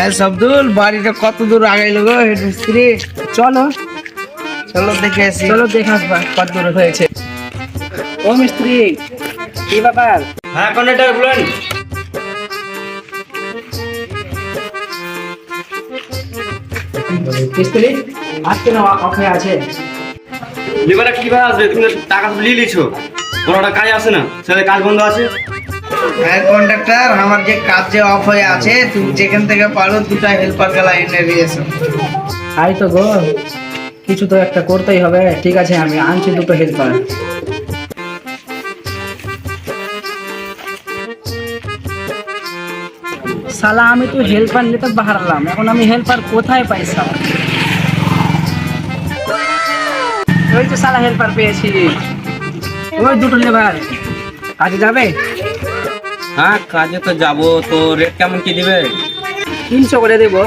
হ্যাঁ আব্দুল, বাড়িটা কত দূর আগাইলো গো হেড মিস্ত্রি? চলো চলো দেখে আসি। চলো দেখে আসবা কত দূর হয়েছে। ও মিস্ত্রি, কি ব্যাপার? হ্যাঁ কন্ডাক্টর বলেন। মিস্ত্রি আজকে না অফে আছে। লেবারটা কিভাবে আসবে? তুমি তো টাকা সব নিয়ে নিছো, কোনো কাজ আসে না, সেটা কাজ বন্ধ আছে। হ্যাঁ কন্ডাক্টর, আমার যে কাজ যে অফ হয়ে আছে, তুমি যেখান থেকে পারো দুটা হেল্পার গেলা এনে দিয়েছো। তাই তো গো, কিছু তো একটা করতেই হবে। ঠিক আছে, আমি আনছি দুটো হেল্পার। শালা আমি তো হেল্পার নিতে বাহারলাম, এখন আমি হেল্পার কোথায় পাই শালা? ওই তো শালা হেল্পার পেয়েছি। ওই দুটো লেবার কাজে যাবে। হ্যাঁ কাজে তো যাবো, তো রেট কেমন কি দিবে? 300 করে দেবো।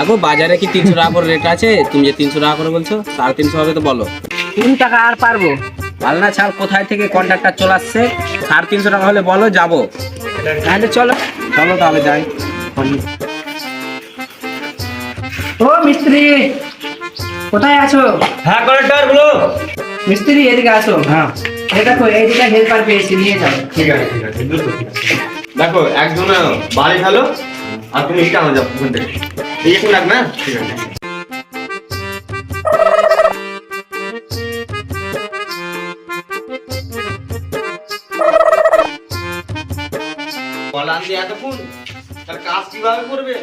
আগো বাজারে কি 300 টাকা করে রেট আছে? তুমি যে 300 টাকা করে বলছো, 350 হবে তো বলো। 3 টাকা আর পারবো? ভালো না ছাড়, কোথায় থেকে কন্ট্রাক্টর চলে আসছে, 350 টাকা হলে বলো যাবো। তাহলে চলো। চলো তাহলে যাই। ও মিস্ত্রি, কোথায় আছো? হ্যাঁ কন্ডাক্টর বলো। মিস্ত্রি এদিকে আসো। হ্যাঁ এই দেখো, এইদিকে হেল্পার পেয়েছি, নিয়ে যাও। ঠিক আছে ঠিক আছে, দ্রুত ঠিক আছে। দেখো একজন বাড়ি ফেলো আর তুমি এটা আনো যাও ওখান থেকে। এই এখন লাগবে না? ঠিক আছে। বলান দিয়ে এতক্ষণ তার কাজ কিভাবে করবে?